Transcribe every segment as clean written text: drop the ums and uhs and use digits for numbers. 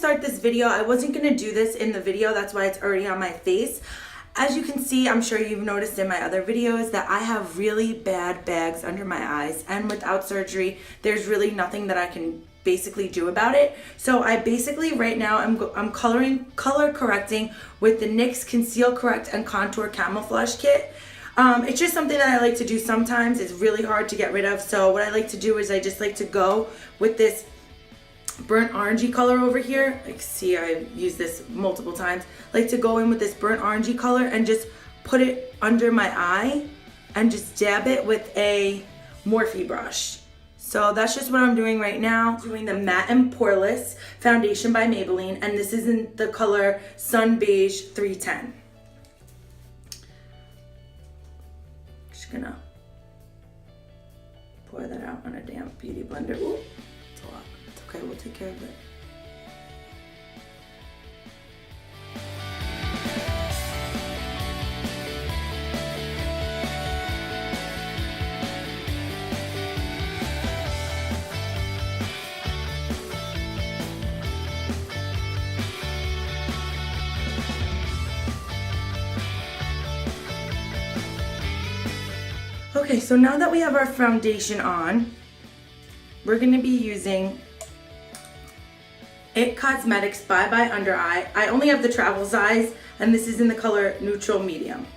start this video. I wasn't gonna do this in the video, that's why it's already on my face. As you can see, I'm sure you've noticed in my other videos that I have really bad bags under my eyes, and without surgery, there's really nothing that I can basically do about it. So I basically right now I'm color correcting with the NYX Conceal, Correct, and Contour Camouflage Kit. It's just something that I like to do sometimes. It's really hard to get rid of. So what I like to do is I just like to go with this burnt orangey color over here. Like, see, I've used this multiple times. I like to go in with this burnt orangey color and just put it under my eye and just dab it with a Morphe brush. So that's just what I'm doing right now. Doing the Matte and Poreless foundation by Maybelline, and this is in the color Sun Beige 310. Just gonna pour that out on a damp beauty blender. Ooh, it's a lot. It's okay, we'll take care of it. Okay, so now that we have our foundation on, we're gonna be using IT Cosmetics Bye Bye Under Eye. I only have the travel size, and this is in the color Neutral Medium.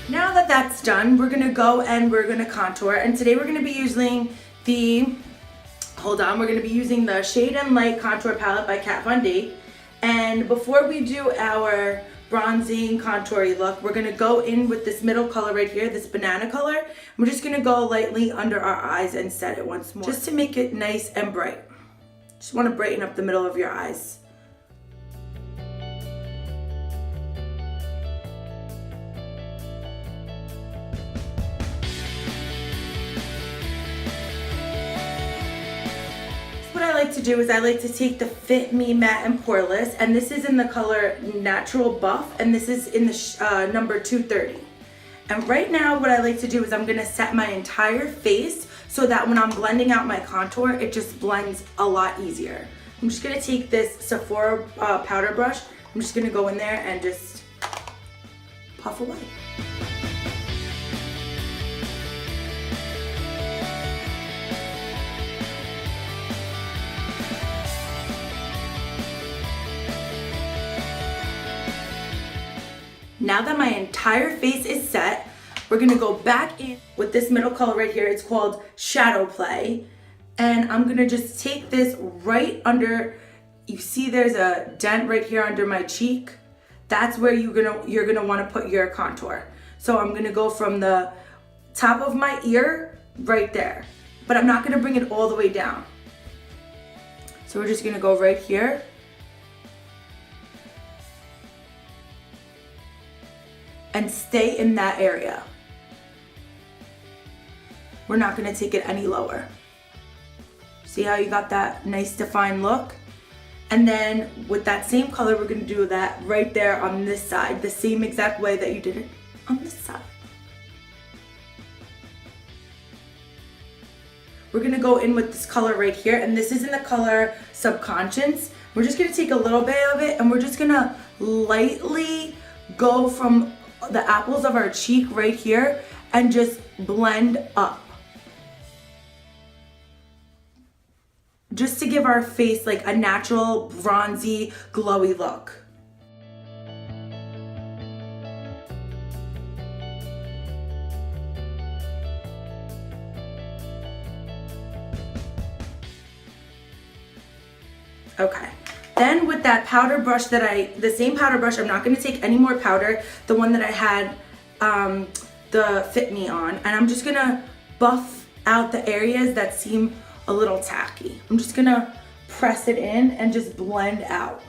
Now that that's done, we're gonna go and we're gonna contour. And today we're gonna be using the, we're gonna be using the Shade and Light Contour Palette by Kat Von D. And before we do our bronzing contoury look, we're gonna go in with this middle color right here, this banana color. We're just gonna go lightly under our eyes and set it once more, just to make it nice and bright. Just wanna brighten up the middle of your eyes. What I like to do is I like to take the Fit Me Matte and Poreless, and this is in the color Natural Buff, and this is in the number 230. And right now what I like to do is I'm going to set my entire face so that when I'm blending out my contour, it just blends a lot easier. I'm just going to take this Sephora powder brush. I'm just going to go in there and just puff away. Now that my entire face is set, we're gonna go back in with this middle color right here. It's called Shadow Play. And I'm gonna just take this right under, you see there's a dent right here under my cheek. That's where you're gonna wanna put your contour. So I'm gonna go from the top of my ear right there. But I'm not gonna bring it all the way down. So we're just gonna go right here. And stay in that area. We're not gonna take it any lower. See how you got that nice defined look? And then with that same color, we're gonna do that right there on this side, the same exact way that you did it on this side. We're gonna go in with this color right here, and this is in the color Subconscious. We're just gonna take a little bit of it, and we're just gonna lightly go from the apples of our cheek right here and just blend up. Just to give our face like a natural bronzy, glowy look. Okay. Then with that powder brush the same powder brush, I'm not going to take any more powder, the one that I had the Fit Me on, and I'm just going to buff out the areas that seem a little tacky. I'm just going to press it in and just blend out.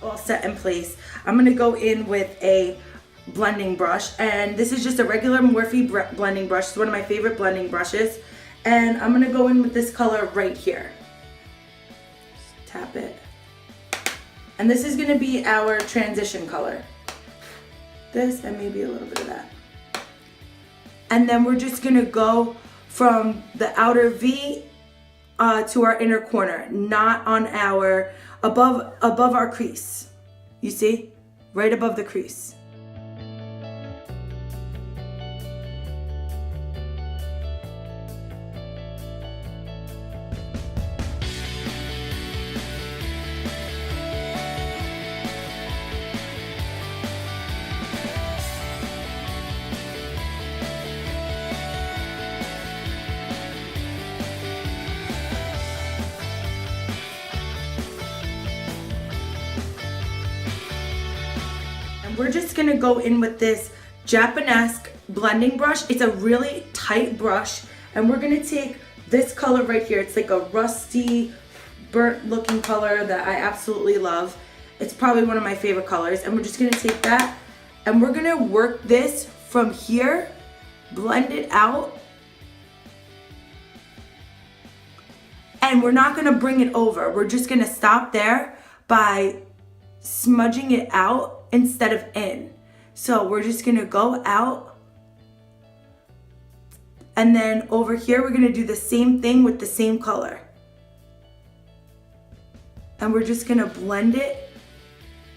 All set in place. I'm going to go in with a blending brush, and this is just a regular Morphe blending brush. It's one of my favorite blending brushes, and I'm going to go in with this color right here. Tap it. And this is going to be our transition color. This and maybe a little bit of that. And then we're just going to go from the outer V to our inner corner, not on our, above our crease. You see? Right above the crease. We're just gonna go in with this Japanese blending brush. It's a really tight brush, and we're gonna take this color right here. It's like a rusty, burnt looking color that I absolutely love. It's probably one of my favorite colors, and we're just gonna take that and we're gonna work this from here, blend it out, and we're not gonna bring it over. We're just gonna stop there by smudging it out instead of in. So we're just gonna go out, and then over here we're gonna do the same thing with the same color, and we're just gonna blend it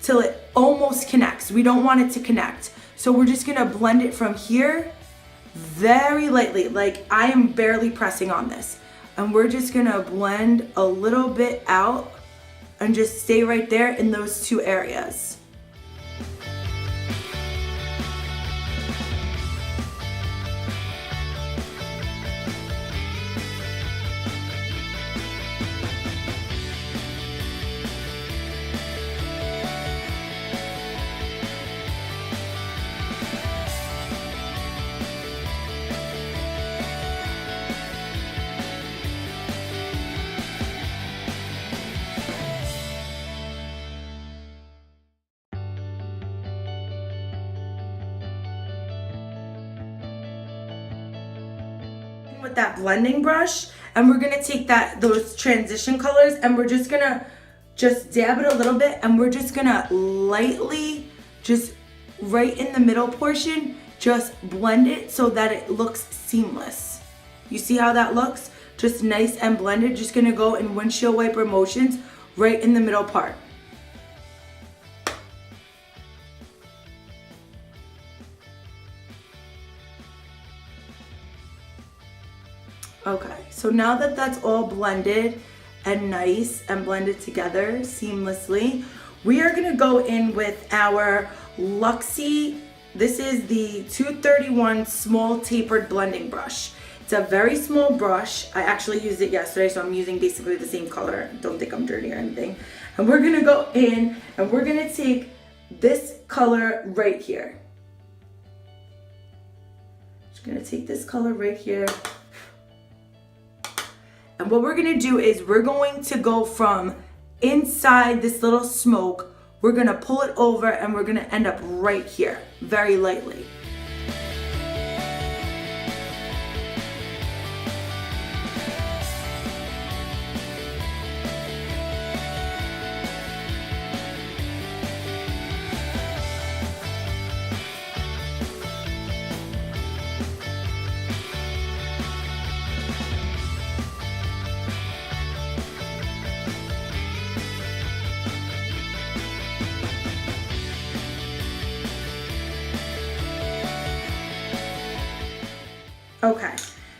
till it almost connects. We don't want it to connect, so we're just gonna blend it from here very lightly, like I am barely pressing on this, and we're just gonna blend a little bit out and just stay right there in those two areas. With that blending brush, and we're gonna take those transition colors, and we're just gonna dab it a little bit, and we're just gonna lightly, just right in the middle portion, just blend it so that it looks seamless. You see how that looks? Just nice and blended. Just gonna go in windshield wiper motions right in the middle part. Okay, so now that that's all blended and nice and blended together seamlessly, we are gonna go in with our Luxie. This is the 231 small tapered blending brush. It's a very small brush. I actually used it yesterday, so I'm using basically the same color. Don't think I'm dirty or anything. And we're gonna go in and we're gonna take this color right here. Just gonna take this color right here. And what we're gonna do is we're going to go from inside this little smoke, we're gonna pull it over, and we're gonna end up right here, very lightly. Okay,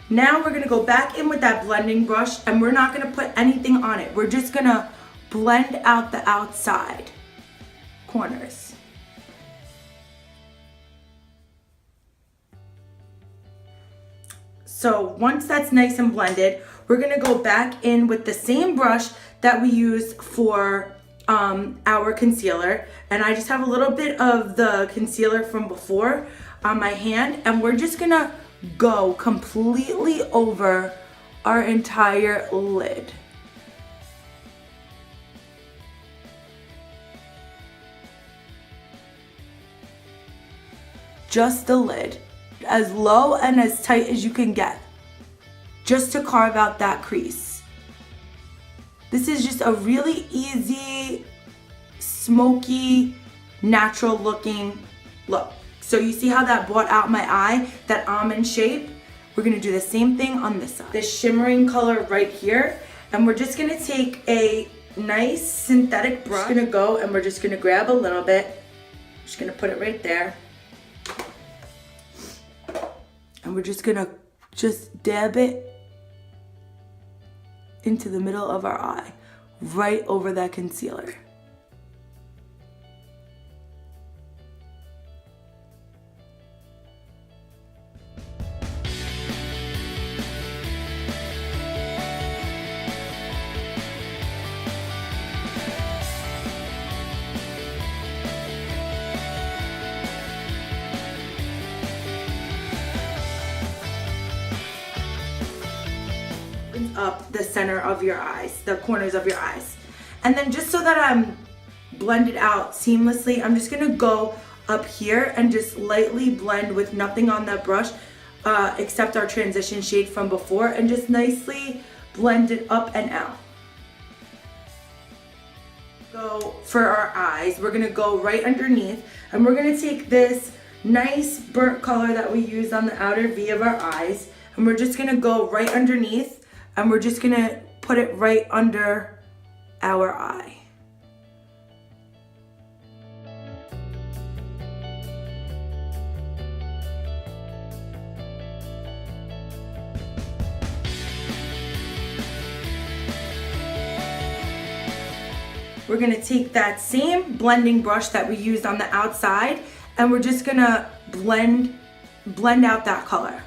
now we're gonna go back in with that blending brush, and we're not gonna put anything on it. We're just gonna blend out the outside corners. So once that's nice and blended, we're gonna go back in with the same brush that we used for our concealer. And I just have a little bit of the concealer from before on my hand, and we're just gonna go completely over our entire lid. Just the lid, as low and as tight as you can get, just to carve out that crease. This is just a really easy, smoky, natural looking look. So you see how that brought out my eye, that almond shape? We're gonna do the same thing on this side. This shimmering color right here, and we're just gonna take a nice synthetic brush. We're gonna go and we're just gonna grab a little bit. Just gonna put it right there. And we're just gonna dab it into the middle of our eye, right over that concealer. Up the center of your eyes, the corners of your eyes. And then just so that I'm blended out seamlessly, I'm just gonna go up here and just lightly blend with nothing on that brush except our transition shade from before, and just nicely blend it up and out. So for our eyes, we're gonna go right underneath, and we're gonna take this nice burnt color that we used on the outer V of our eyes, and we're just gonna go right underneath, and we're just gonna put it right under our eye. We're gonna take that same blending brush that we used on the outside, and we're just gonna blend out that color.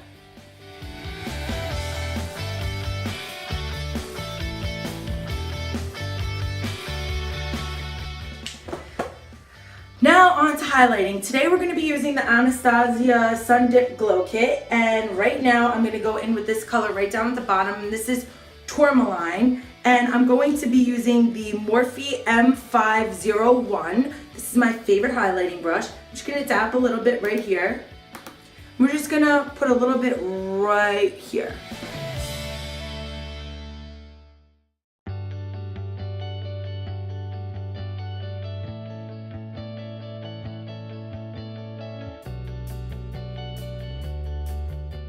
Now on to highlighting. Today we're going to be using the Anastasia Sundipped Glow Kit, and right now I'm going to go in with this color right down at the bottom, and this is Tourmaline, and I'm going to be using the Morphe M501. This is my favorite highlighting brush. I'm just going to tap a little bit right here. We're just going to put a little bit right here.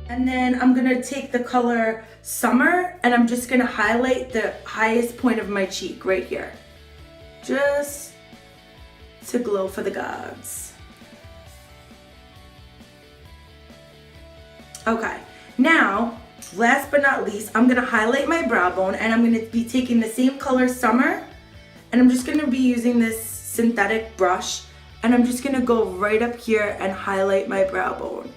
And then I'm gonna take the color Summer, and I'm just gonna highlight the highest point of my cheek right here, just to glow for the gods. Okay, now, last but not least, I'm gonna highlight my brow bone, and I'm gonna be taking the same color Summer, and I'm just gonna be using this synthetic brush, and I'm just gonna go right up here and highlight my brow bone.